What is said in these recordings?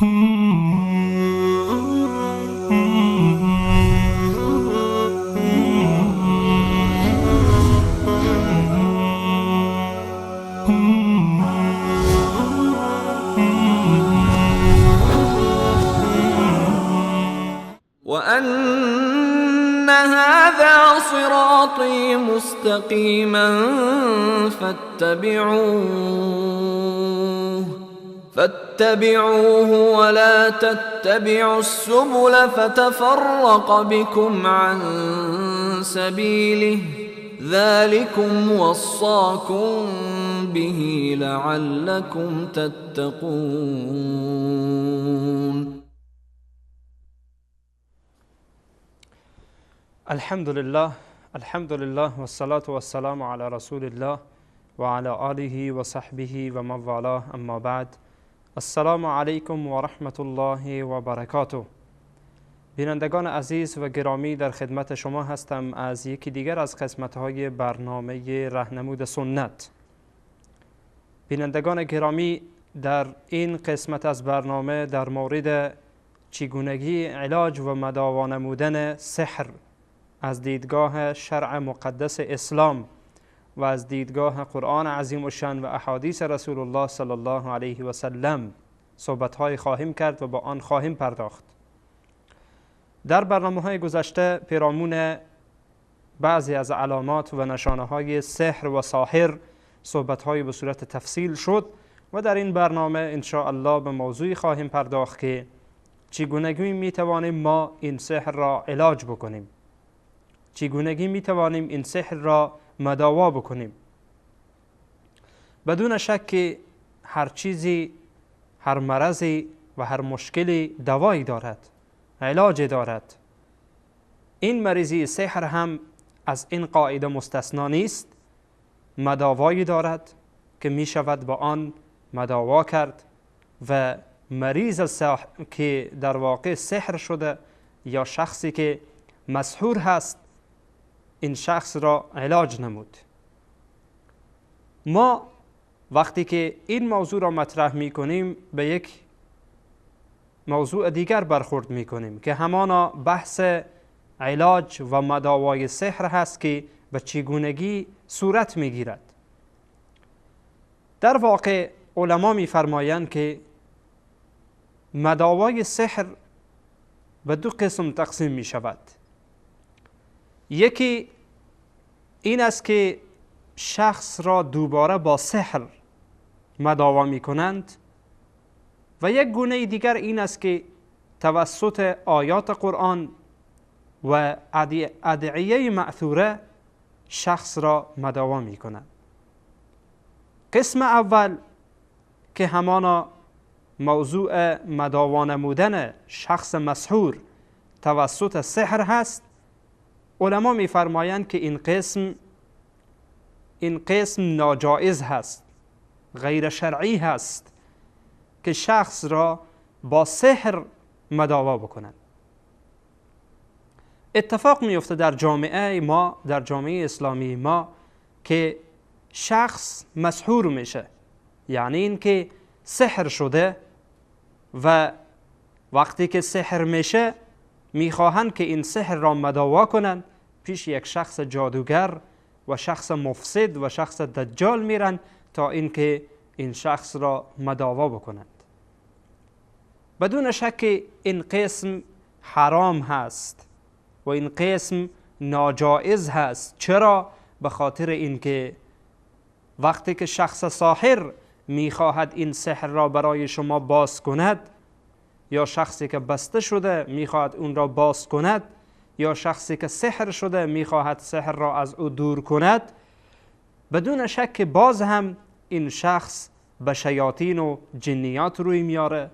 وأن هذا صراطي مستقيما فاتبعوه ولا تتبعوا السبل فتفرق بكم عن سبيله ذلكم وصاكم به لعلكم تتقون. الحمد لله والصلاة والسلام على رسول الله و علی آله و صحبه و من والاه، اما بعد. السلام علیکم و رحمت الله و برکاته. بینندگان عزیز و گرامی، در خدمت شما هستم از یکی دیگر از قسمت‌های برنامه راهنمود سنت. بینندگان گرامی، در این قسمت از برنامه در مورد چگونگی علاج و مداوا نمودن سحر از دیدگاه شرع مقدس اسلام و از دیدگاه قرآن عظیم الشأن و احادیث رسول الله صلی الله علیه و سلم صحبت‌های خواهیم کرد و با آن خواهیم پرداخت. در برنامه‌های گذشته پیرامون بعضی از علامات و نشانه‌های سحر و ساحر صحبت‌های به صورت تفصیل شد و در این برنامه ان شاء الله به موضوعی خواهیم پرداخت که چگونگی می‌توانیم ما این سحر را علاج بکنیم، چگونگی می‌توانیم این سحر را مداوا بکنیم. بدون شک که هر چیزی، هر مرضی و هر مشکلی دوایی دارد، علاج دارد. این مریضی سحر هم از این قاعده مستثنا نیست، مداوایی دارد که می شود با آن مداوا کرد و مریض که در واقع سحر شده یا شخصی که مسحور هست، این شخص را علاج نمود. ما وقتی که این موضوع را مطرح می کنیم به یک موضوع دیگر برخورد می کنیم که همانا بحث علاج و مداوای سحر هست که به چگونگی صورت می گیرد. در واقع علما می فرمایند که مداوای سحر به دو قسم تقسیم می شود. یکی این است که شخص را دوباره با سحر مداوا می کنند و یک گونه دیگر این است که توسط آیات قرآن و ادعیه مأثوره شخص را مداوا می کنند. قسم اول که همانا موضوع مداوا نمودن شخص مسحور توسط سحر هست، علما می فرمایند که این قسم ناجائز هست، غیر شرعی هست که شخص را با سحر مداوا بکنند. اتفاق می افته در جامعه ما، در جامعه اسلامی ما، که شخص مسحور میشه، یعنی این که سحر شده و وقتی که سحر میشه میخواهند که این سحر را مداوا کنند، پیش یک شخص جادوگر و شخص مفسد و شخص دجال میرن تا اینکه این شخص را مداوا بکنند. بدون شک این قسم حرام هست و این قسم ناجائز هست. چرا؟ به خاطر اینکه وقتی که شخص ساحر میخواهد این سحر را برای شما باز کند، یا شخصی که بسته شده میخواهد اون را باز کند، یا شخصی که سحر شده میخواهد سحر را از او دور کند، بدون شک باز هم این شخص به شیاطین و جنیات روی میاره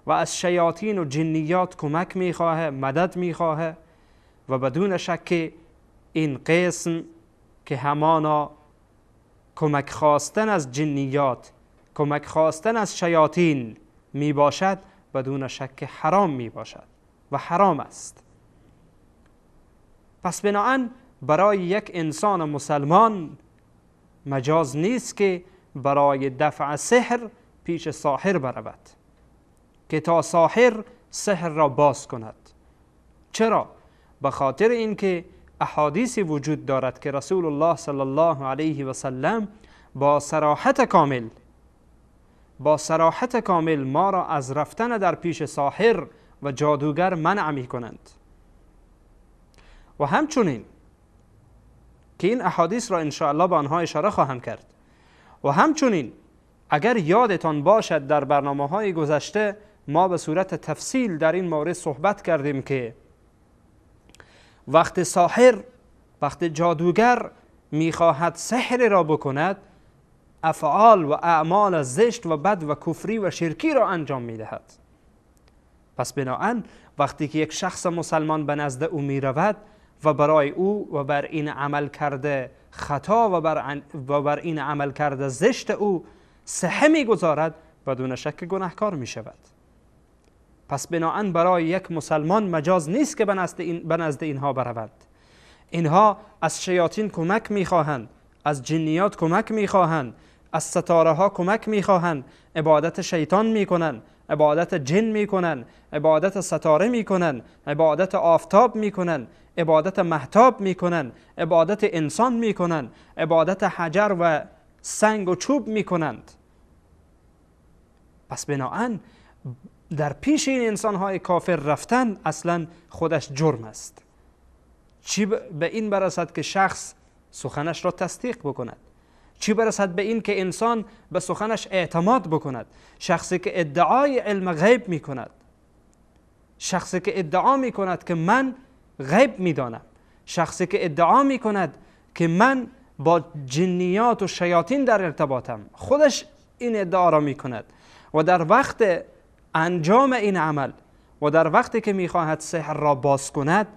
و از شیاطین و جنیات کمک میخواهد، مدد میخواهد و بدون شک این قسم که همانا کمک خواستن از جنیات، کمک خواستن از شیاطین می باشد، بدون شک حرام می باشد و حرام است. پس بناهن برای یک انسان مسلمان مجاز نیست که برای دفع سحر پیش ساحر برود. که تا ساحر سحر را باز کند. چرا؟ به خاطر اینکه احادیثی وجود دارد که رسول الله صلی الله علیه و سلم با صراحت کامل ما را از رفتن در پیش ساحر و جادوگر منع می کنند. و همچنین که این احادیث را انشاءالله به آنها اشاره خواهم کرد. و همچنین اگر یادتان باشد در برنامه‌های گذشته ما به صورت تفصیل در این مورد صحبت کردیم که وقت جادوگر میخواهد سحر را بکند، افعال و اعمال زشت و بد و کفری و شرکی را انجام میدهد. پس بناهن وقتی که یک شخص مسلمان به نزد او میرود و برای او و بر این عمل کرده خطا و بر این عمل کرده زشت او سحر میگذارد، بدون شک گناهکار میشود. پس بناهن برای یک مسلمان مجاز نیست که به نزد اینها برود. اینها از شیاطین کمک میخواهند، از جنیات کمک میخواهند، از ستاره ها کمک میخواهند، عبادت شیطان میکنند، عبادت جن میکنند، عبادت ستاره میکنند، عبادت آفتاب میکنند، عبادت مهتاب میکنند، عبادت انسان میکنند، عبادت حجر و سنگ و چوب میکنند. پس بناهن در پیش این انسان‌های کافر رفتن اصلا خودش جرم است. چی به این برسد که شخص سخنش را تصدیق بکند؟ چی برسد به این که انسان به سخنش اعتماد بکند؟ شخصی که ادعای علم غیب می کند، شخصی که ادعا می کند که من غیب می دانم، شخصی که ادعا می کند که من با جنیات و شیاطین در ارتباطم، خودش این ادعا را می کند و در وقت انجام این عمل و در وقتی که می خواهد سحر را باز کند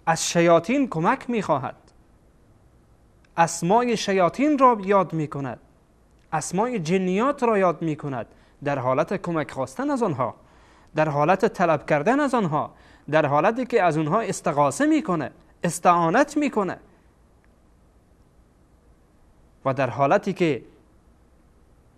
از شیاطین کمک می خواهد، اسمای شیاطین را یاد می کند، اسمای جنیات را یاد می کند، در حالت کمک خواستن از آنها، در حالت طلب کردن از آنها، در حالتی که از آنها استغاثه می کنه، استعانت می کنه و در حالتی که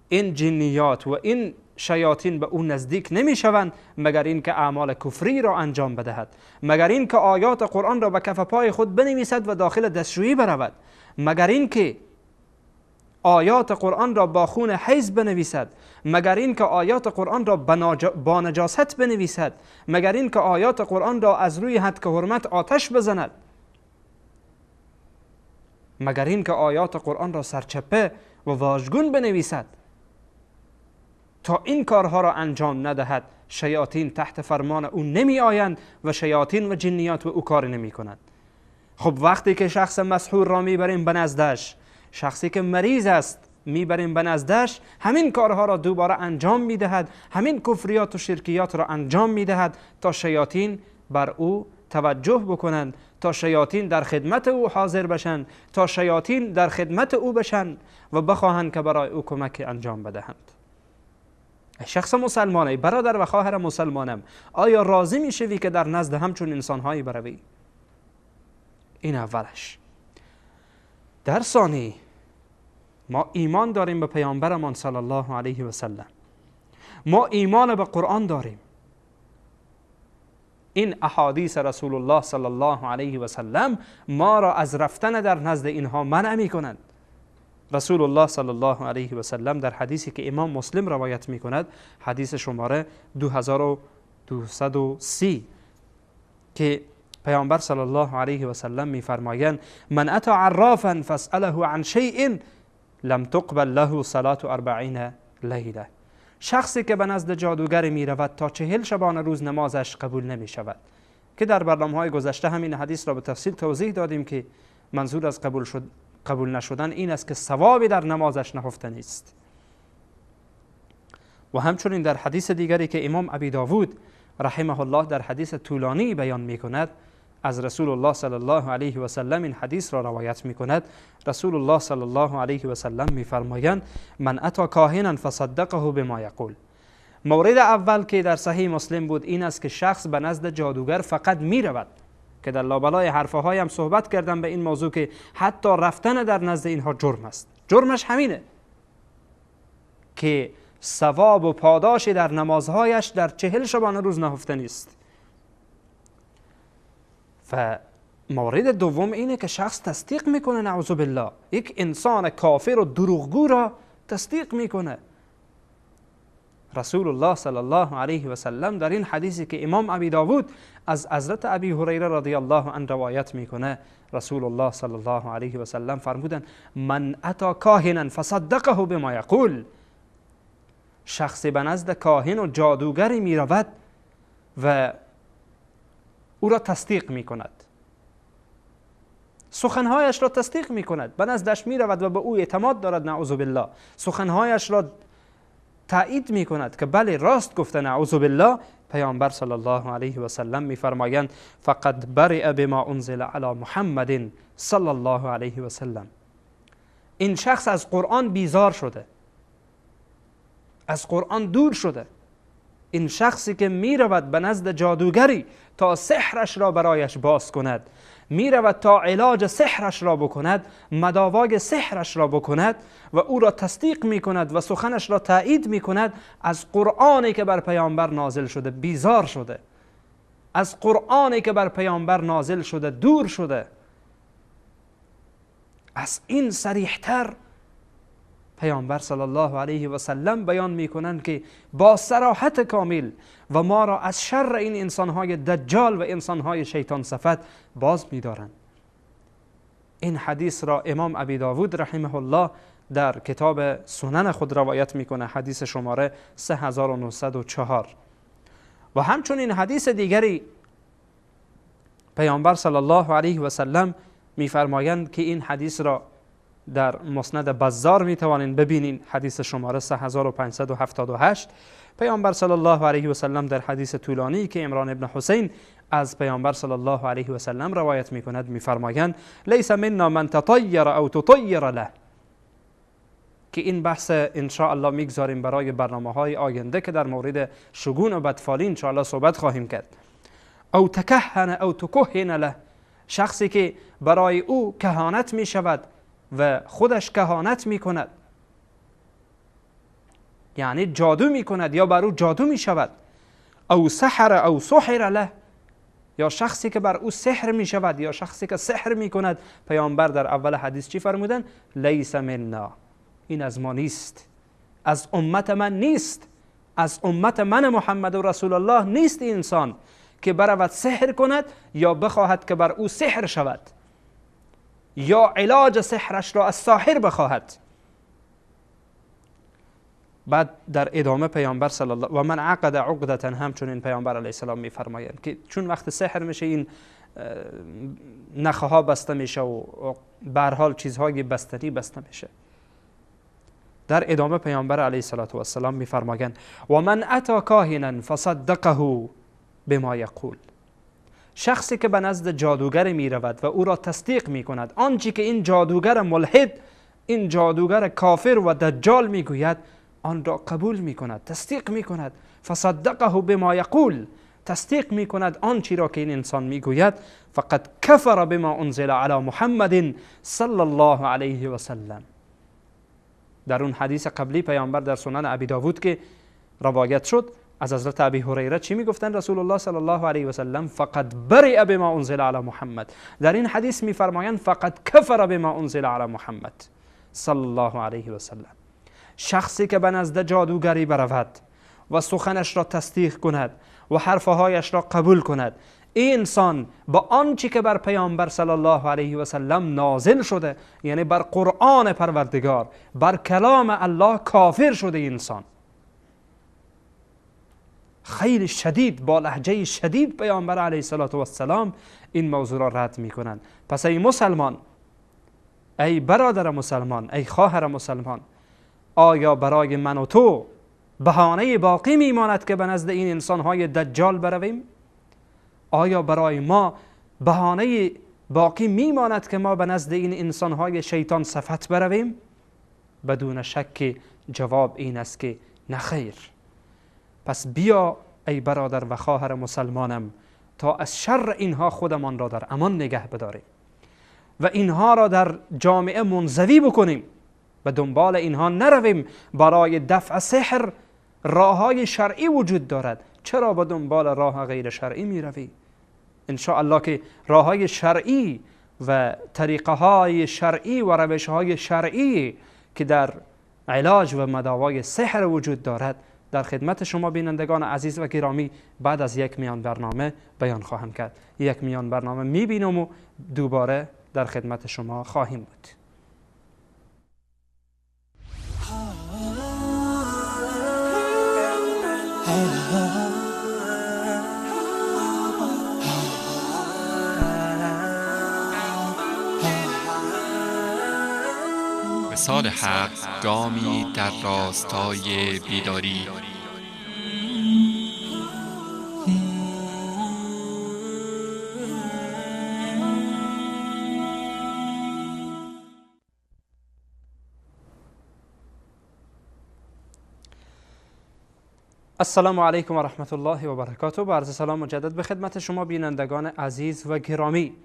این جنیات و این شیاطین به اون نزدیک نمی شوند مگر این که اعمال کفری را انجام بدهد، مگر این که آیات قرآن را به کف پای خود بنویسد و داخل دستشویی برود، مگر این که آیات قرآن را با خون حیض بنویسد، مگر این که آیات قرآن را با نجاست بنویسد، مگر این که آیات قرآن را از روی حد که حرمت آتش بزند، مگر این که آیات قرآن را سرچپه و واژگون بنویسد. تا این کارها را انجام ندهد شیاطین تحت فرمان او نمی آیند و شیاطین و جنیات و او کار نمی کنند. خب وقتی که شخص مسحور را میبریم به نزدش، شخصی که مریض است میبریم به نزدش، همین کارها را دوباره انجام میدهد، همین کفریات و شرکیات را انجام میدهد تا شیاطین بر او توجه بکنند، تا شیاطین در خدمت او حاضر بشند، تا شیاطین در خدمت او بشند و بخواهند که برای او کمک انجام بدهند. شخص مسلمانه، برادر و خواهر مسلمانم، آیا راضی میشوی که در نزد همچون انسانهایی بروی؟ این اولش. در ثانی ما ایمان داریم به پیامبرمان صلی الله علیه و سلم، ما ایمان به قرآن داریم. این احادیث رسول الله صلی الله علیه و سلم ما را از رفتن در نزد اینها منع می کنند. رسول الله صلی الله علیه و سلم در حدیثی که امام مسلم روایت می کند، حدیث شماره 2230، که پیامبر صلی الله علیه و سلم می فرمایند من اتی عرافا فاسأله عن شیء لم تقبل له صلاة 40 لیله. شخصی که به نزد جادوگر می رود تا 40 شبانه روز نمازش قبول نمی شود، که در برنامه‌های گذشته همین حدیث را به تفصیل توضیح دادیم که منظور از قبول نشدن این است که ثوابی در نمازش نهفته نیست. و همچنین در حدیث دیگری که امام ابی داود رحمه الله در حدیث طولانی بیان می کند، از رسول الله صلی الله علیه و سلم این حدیث را روایت می کند. رسول الله صلی الله علیه و سلم می فرمایند من اتی کاهنا فصدقه بما یقول. مورد اول که در صحیح مسلم بود این است که شخص به نزد جادوگر فقط می رود، که در لابلای حرفهای هم صحبت کردم به این موضوع که حتی رفتن در نزد اینها جرم است. جرمش همینه که ثواب و پاداشی در نمازهایش در 40 شبانه روز نهفته نیست. و مورد دوم اینه که شخص تصدیق میکنه، نعوذ بالله، یک انسان کافر و دروغگو را تصدیق میکنه. رسول الله صلی الله علیه و سلم در این حدیثی که امام ابی داود از حضرت ابی هریره رضی الله عنه روایت میکنه، رسول الله صلی الله علیه و سلم فرمودن من اتی کاهنا فصدقه بما یقول، شخصی به نزد کاهن و جادوگری می رود و او را تصدیق می کند، سخنهایش را تصدیق می کند، به نزدش می رود و به او اعتماد دارد، نعوذ بالله، سخنهایش را تایید می کند که بله راست گفته، نعوذ بالله. پیامبر صلی الله علیه و سلم می فرمایند فقد برئ بما انزل علی محمد صلی الله علیه و سلم، این شخص از قرآن بیزار شده، از قرآن دور شده. این شخصی که می رود به نزد جادوگری تا سحرش را برایش باز کند، می رود تا علاج سحرش را بکند، مداوای سحرش را بکند و او را تصدیق می کند و سخنش را تایید می کند، از قرآنی که بر پیامبر نازل شده بیزار شده، از قرآنی که بر پیامبر نازل شده دور شده. از این صریحتر پیامبر صلی الله علیه و سلم بیان میکنند که با صراحت کامل و ما را از شر این انسانهای دجال و انسانهای شیطان صفت باز می‌دارند. این حدیث را امام ابی داود رحمه الله در کتاب سنن خود روایت میکنه، حدیث شماره 3904. و همچنین حدیث دیگری پیامبر صلی الله علیه و سلم میفرمایند که این حدیث را در مسند بزار میتوانین ببینین، حدیث شماره 3578. پیامبر صلی الله علیه و سلم در حدیث طولانی که عمران ابن حسین از پیامبر صلی الله علیه و سلم روایت میکند میفرمایند لیس منا من تطیر او تطیر له، که این بحث ان شاء الله میگذاریم برای برنامه‌های آینده که در مورد شگون و بدفالی ان شاء الله صحبت خواهیم کرد. او تکهن او تکهن له، شخصی که برای او کهانت می شود و خودش کهانت می کند، یعنی جادو می کند یا بر او جادو می شود. او سحر او سحر له، یا شخصی که بر او سحر می شود یا شخصی که سحر می کند. پیامبر در اول حدیث چی فرمودن؟ لیس منا، این از ما نیست، از امت من نیست، از امت من محمد رسول الله نیست این انسان که برود سحر کند یا بخواهد که بر او سحر شود یا علاج سحرش را از ساحر بخواهد. بعد در ادامه پیامبر صلی الله و من عقد عقدة، همچنین پیامبر علیه السلام میفرمایند که چون وقت سحر میشه این نخه ها بسته میشه و به هر حال چیزهای بستنی بسته میشه. در ادامه پیامبر علیه السلام میفرمایند و من اتی کاهنا فصدقه بما یقول، شخصی که به نزد جادوگر می رود و او را تصدیق می کند، آنچه که این جادوگر ملحد، این جادوگر کافر و دجال می گوید آن را قبول می کند، تصدیق می کند. فصدقه بما یقول، تصدیق می کند آنچه را که این انسان می گوید. فقد کفر بما انزل علی محمد صلی الله علیه و سلم. در اون حدیث قبلی پیامبر در سنن ابی داود که روایت شد از حضرت ابی هریره چی میگفتن رسول الله صلی الله علیه و سلم؟ فقط برئ بما انزل علی محمد. در این حدیث میفرمایند فقط کفر بما انزل علی محمد صلی الله علیه و سلم. شخصی که به نزد جادوگری برود و سخنش را تصدیق کند و حرفهایش را قبول کند، این انسان با آنچه که بر پیامبر صلی الله علیه و سلم نازل شده، یعنی بر قرآن پروردگار، بر کلام الله کافر شده. این انسان خیلی شدید، با لهجه شدید پیامبر علیه السلام این موضوع را رد می کنند. پس ای مسلمان، ای برادر مسلمان، ای خواهر مسلمان، آیا برای من و تو بهانه باقی می ماند که به نزد این انسانهای دجال برویم؟ آیا برای ما بهانه باقی می ماند که ما به نزد این انسانهای شیطان صفت برویم؟ بدون شک جواب این است که نخیر. پس بیا ای برادر و خواهر مسلمانم تا از شر اینها خودمان را در امان نگه بداریم و اینها را در جامعه منزوی بکنیم به دنبال اینها نرویم. برای دفع سحر راههای شرعی وجود دارد، چرا به دنبال راه غیر شرعی می روی؟ ان شاء الله که راههای شرعی و طریقه های شرعی و روش های شرعی که در علاج و مداوای سحر وجود دارد در خدمت شما بینندگان عزیز و گرامی بعد از یک میان برنامه بیان خواهم کرد. یک میان برنامه میبینم و دوباره در خدمت شما خواهیم بود. وصال حق گامی در راستای بیداری. السلام علیکم و رحمت الله و برکاته. با عرض سلام مجدد به خدمت شما بینندگان عزیز و گرامی.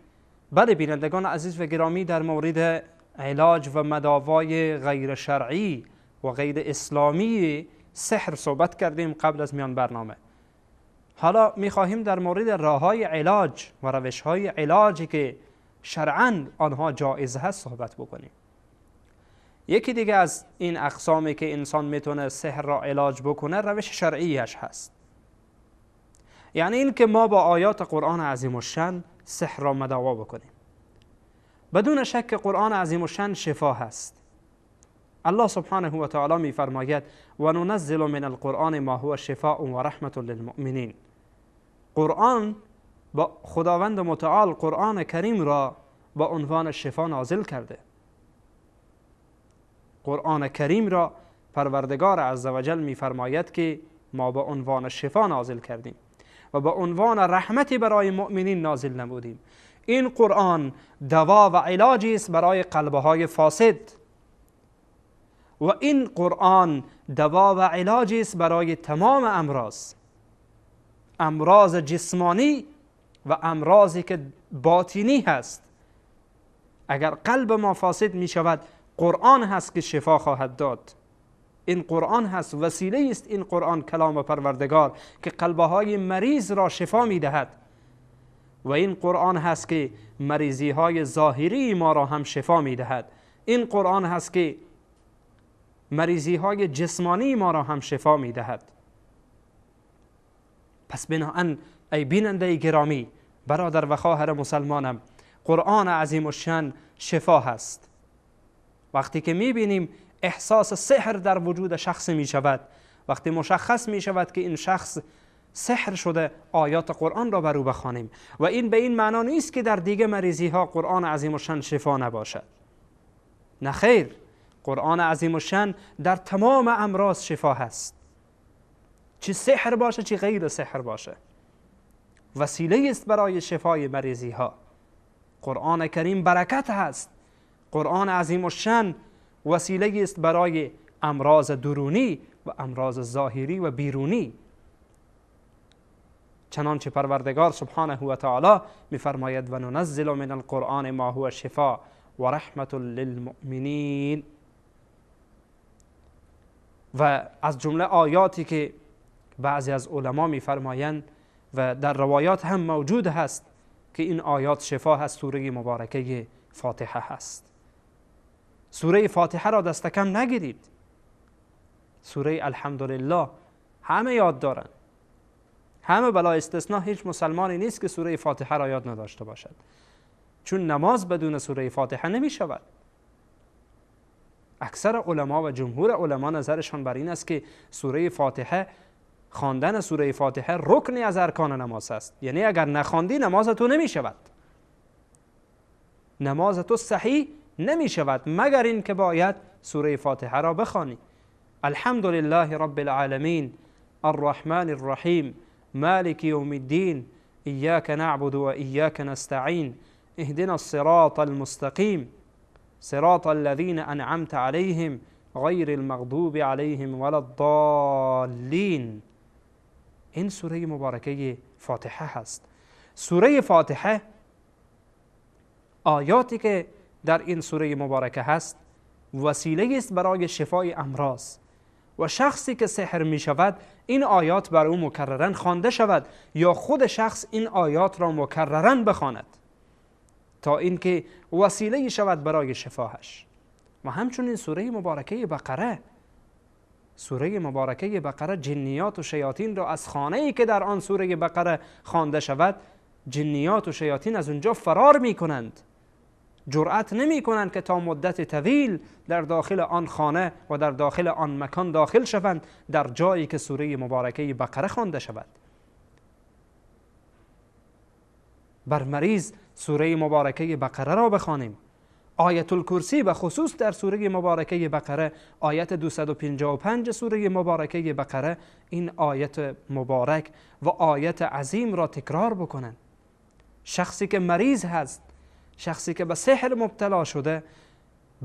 بله بینندگان عزیز و گرامی، در مورد علاج و مداوای غیر شرعی و غیر اسلامی سحر صحبت کردیم قبل از میان برنامه. حالا میخواهیم در مورد راههای علاج و روشهای علاجی که شرعاً آنها جایز هست صحبت بکنیم. یکی دیگه از این اقسامی که انسان میتونه سحر را علاج بکنه روش شرعیش هست. یعنی این که ما با آیات قرآن عظیم الشان سحر را مداوا بکنیم. بدون شک قرآن عظیم الشان شفا هست. الله سبحانه و تعالی می فرماید و ننزل من القرآن ما هو شفاء و رحمت للمؤمنین. قرآن با خداوند متعال قرآن کریم را با عنوان شفا نازل کرده. قرآن کریم را پروردگار عزوجل می فرماید که ما با عنوان شفا نازل کردیم و با عنوان رحمتی برای مؤمنین نازل نمودیم. این قرآن دوا و علاجی است برای قلبهای فاسد و این قرآن دوا و علاجی است برای تمام امراض جسمانی و امراضی که باطنی هست. اگر قلب ما فاسد می شود قرآن هست که شفا خواهد داد. این قرآن هست، وسیله است این قرآن کلام پروردگار که قلبهای مریض را شفا می دهد و این قرآن هست که مریضی های ظاهری ما را هم شفا می دهد. این قرآن هست که مریضی های جسمانی ما را هم شفا می دهد. پس بناهن ای بیننده گرامی، برادر و خواهر مسلمانم، قرآن عظیم الشان شفا هست. وقتی که می بینیم احساس سحر در وجود شخص می شود، وقتی مشخص می شود که این شخص سحر شده، آیات قرآن را بر او بخوانیم. و این به این معنا نیست که در دیگه مریضی ها قرآن عظیم الشان شفا نباشد. نه خیر، قرآن عظیم الشان در تمام امراض شفا هست، چه سحر باشه چه غیر سحر باشه، وسیله است برای شفای مریضی ها. قرآن کریم برکت هست. قرآن عظیم الشان وسیله است برای امراض درونی و امراض ظاهری و بیرونی. چنانچه پروردگار سبحانه و تعالی می‌فرماید و ننزل من القرآن ما هو شفاء و رحمت للمؤمنین. و از جمله آیاتی که بعضی از علما می‌فرمایند و در روایات هم موجود هست که این آیات شفا هست، سوره مبارکه فاتحه هست. سوره فاتحه را دست کم نگیرید. سوره الحمدلله همه یاد دارن، همه بلا استثناء هیچ مسلمانی نیست که سوره فاتحه را یاد نداشته باشد، چون نماز بدون سوره فاتحه نمی شود. اکثر علما و جمهور علما نظرشان بر این است که سوره فاتحه، خواندن سوره فاتحه رکنی از ارکان نماز است. یعنی اگر نخواندی نماز تو نمی شود، نماز تو صحیح نمی شود مگر این که باید سوره فاتحه را بخوانی. الحمد لله رب العالمین الرحمن الرحیم مالک یوم الدین ایاک نعبد و ایاک نستعین اهدنا الصراط المستقیم صراط الذین انعمت علیهم غیر المغضوب علیهم ولا الضالین. این سوره مبارکه فاتحه هست. سوره فاتحه آیاتی که در این سوره مبارکه هست وسیله است برای شفای امراض. و شخصی که سحر می شود این آیات بر او مکررن خوانده شود یا خود شخص این آیات را مکررن بخواند تا اینکه وسیله شود برای شفاهش. و همچنین سوره مبارکه بقره، سوره مبارکه بقره جنیات و شیاطین را از خانه‌ای که در آن سوره بقره خوانده شود، جنیات و شیاطین از اونجا فرار می کنند، جرأت نمی کنند که تا مدت طویل در داخل آن خانه و در داخل آن مکان داخل شوند در جایی که سوره مبارکه بقره خوانده شود. بر مریض سوره مبارکه بقره را بخوانیم. آیت الکرسی به خصوص در سوره مبارکه بقره، آیت 255 سوره مبارکه بقره، این آیت مبارک و آیت عظیم را تکرار بکنند. شخصی که مریض هست، شخصی که به سحر مبتلا شده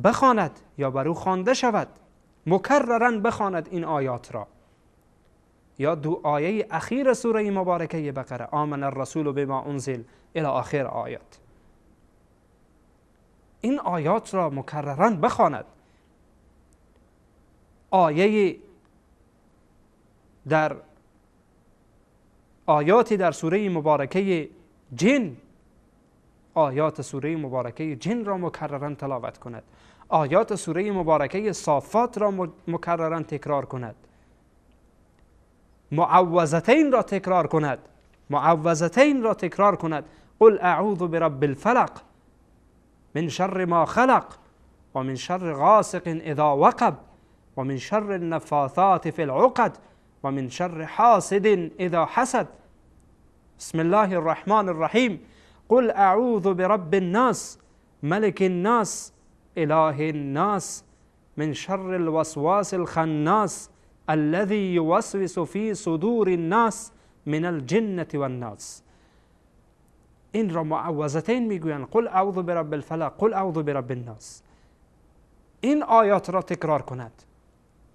بخواند یا بر او خوانده شود، مکررا بخواند این آیات را. یا دو آیه اخیر سوره مبارکه بقره، آمن الرسول بما انزل الی آخر آیات، این آیات را مکررا بخواند. آیاتی در سوره مبارکه جن، آیات سوره مبارکه جن را مکررا تلاوت کند. آیات سوره مبارکه صافات را مکررا تکرار کند. معوذتین را تکرار کند. معوذتین را تکرار کند. قل اعوذ برب الفلق من شر ما خلق و من شر غاسق اذا وقب و من شر النفاثات في العقد و من شر حاسد اذا حسد. بسم الله الرحمن الرحیم. قل اعوذ برب الناس ملك الناس اله الناس من شر الوسواس الخناس الذي يوسوس في صدور الناس من الجنة والناس. این را معوذتین میگویند. قل اعوذ برب الفلق، قل اعوذ برب الناس. این آیات را تکرار کند،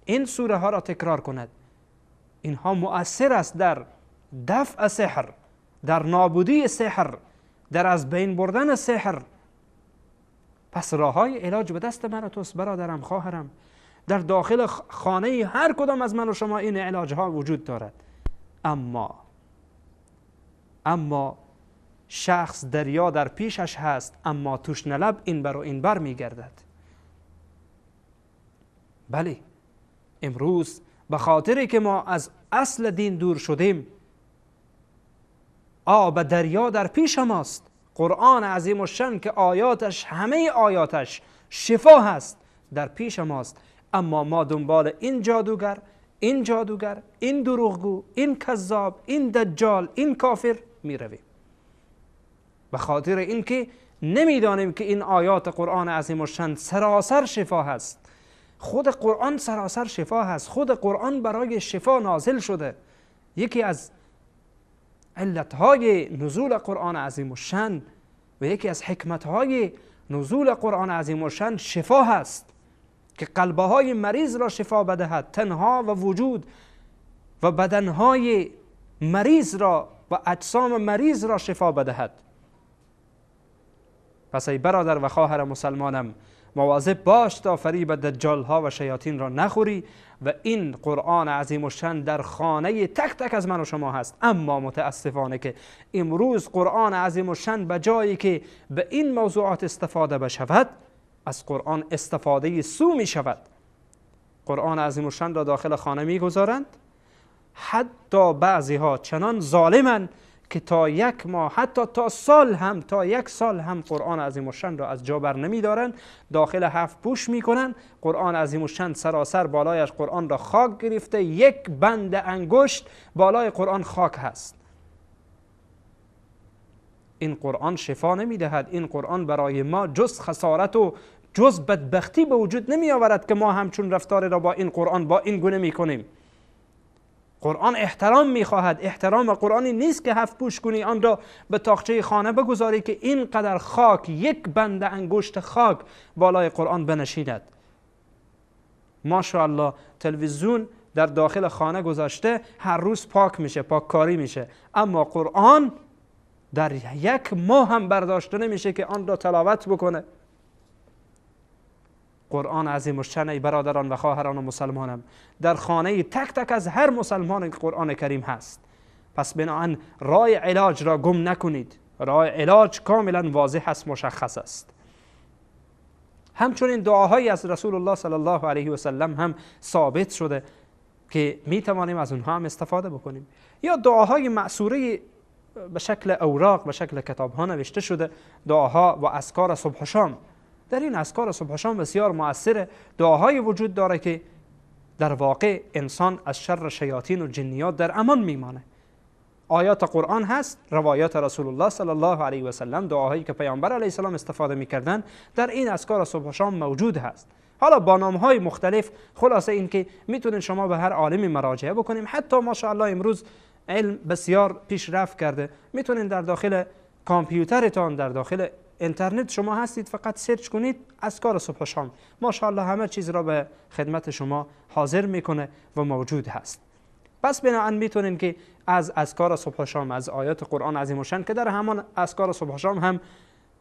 این سوره ها را تکرار کند. اینها مؤثر است در دفع سحر، در نابودی سحر، در از بین بردن سحر. پس راههای علاج به دست من و توست برادرم، خواهرم. در داخل خانه هر کدام از من و شما این علاج ها وجود دارد. اما شخص دریا در پیشش هست اما تشنه لب این بر و این بر می گردد. بله، امروز به خاطری که ما از اصل دین دور شدیم، آب دریا در پیش ماست. قرآن عظیم الشان که آیاتش، همه آیاتش شفا هست، در پیش ماست. اما ما دنبال این جادوگر، این دروغگو، این کذاب، این دجال، این کافر می رویم. به خاطر اینکه نمیدانیم که این آیات قرآن عظیم الشان سراسر شفا هست. خود قرآن سراسر شفا هست. خود قرآن برای شفا نازل شده. یکی از علتهای نزول قرآن عظیم الشان و یکی از حکمتهای نزول قرآن عظیم الشان شفا هست که قلبهای مریض را شفا بدهد، تنها و وجود و بدنهای مریض را و اجسام مریض را شفا بدهد. پس ای برادر و خواهر مسلمانم، مواظب باش تا فریب دجال ها و شیاطین را نخوری. و این قرآن عظیم الشان در خانه تک تک از من و شما هست. اما متاسفانه که امروز قرآن عظیم الشان به جایی که به این موضوعات استفاده بشود، از قرآن استفاده سو می شود. قرآن عظیم الشان را داخل خانه می گذارند. حتی بعضی ها چنان ظالمند که تا یک ماه، حتی تا یک سال هم قرآن عظیم الشان را از جا بر نمی دارند، داخل هفت پوش می کنند. قرآن عظیم الشان سراسر بالایش قرآن را خاک گرفته، یک بند انگشت بالای قرآن خاک هست. این قرآن شفا نمی دهد. این قرآن برای ما جز خسارت و جز بدبختی به وجود نمی آورد که ما همچون رفتار را با این قرآن با این گونه می کنیم. قرآن احترام میخواهد. احترام قرآنی نیست که هفت پوش کنی، آن را به تاقچه خانه بگذاری که اینقدر خاک، یک بند انگشت خاک بالای قرآن بنشیند. ماشاءالله تلویزیون در داخل خانه گذاشته، هر روز پاک میشه، پاک کاری میشه. اما قرآن در یک ماه هم برداشته نمیشه که آن را تلاوت بکنه. قرآن عظیم الشأن ای برادران و خواهران و مسلمانم در خانه تک تک از هر مسلمان قرآن کریم هست. پس بنابراین راه علاج را گم نکنید. راه علاج کاملا واضح است، مشخص است. همچنین دعاهایی از رسول الله صلی الله علیه و سلم هم ثابت شده که می توانیم از اونها هم استفاده بکنیم. یا دعاهای مأثوره به شکل اوراق، به شکل کتاب ها نوشته شده، دعاها و اذکار صبح و شام. در این اذکار صبح و شام بسیار مؤثره. دعاهای وجود داره که در واقع انسان از شر شیاطین و جنیات در امان میمانه. آیات قرآن هست، روایات رسول الله صلی الله علیه و سلم، دعاهایی که پیامبر علیه السلام استفاده میکردن در این اذکار صبح و شام موجود هست. حالا با نام‌های مختلف. خلاصه این که میتونین شما به هر عالمی مراجعه بکنیم. حتی ماشاءالله امروز علم بسیار پیشرفت کرده، میتونین در داخل کامپیوترتان، در داخل اینترنت شما هستید، فقط سرچ کنید اذکار صبح و شام، ماشاءالله همه چیز را به خدمت شما حاضر میکنه و موجود هست. پس بنابراین میتونین که از اذکار صبح و شام، از آیات قرآن عظیم الشأن که در همان اذکار صبح و شام هم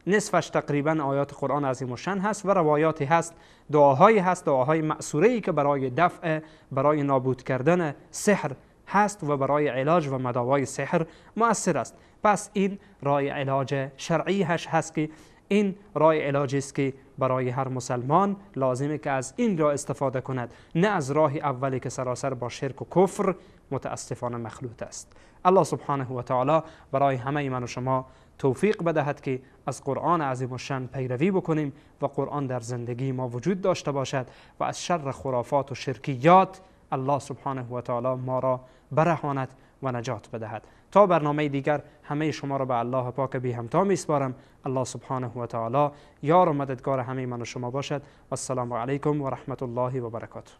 نصفش تقریبا آیات قرآن عظیم الشأن هست و روایاتی هست، دعاهایی هست، دعاهای مأثوره‌ای که برای دفع، برای نابود کردن سحر هست و برای علاج و مداوای سحر مؤثر است. پس این راه علاج شرعی هست که این راه علاجی است که برای هر مسلمان لازمه که از این راه استفاده کند، نه از راه اولی که سراسر با شرک و کفر متاسفانه مخلوط است. الله سبحانه و تعالی برای همه من و شما توفیق بدهد که از قرآن عظیم الشأن پیروی بکنیم و قرآن در زندگی ما وجود داشته باشد و از شر خرافات و شرکیات الله سبحانه و تعالی ما را برهاند و نجات بدهد. تا برنامه دیگر همه شما را به الله پاک بی همتا میسپارم. الله سبحانه و تعالی یار و مددگار همه من و شما باشد. السلام علیکم و رحمت الله و برکاته.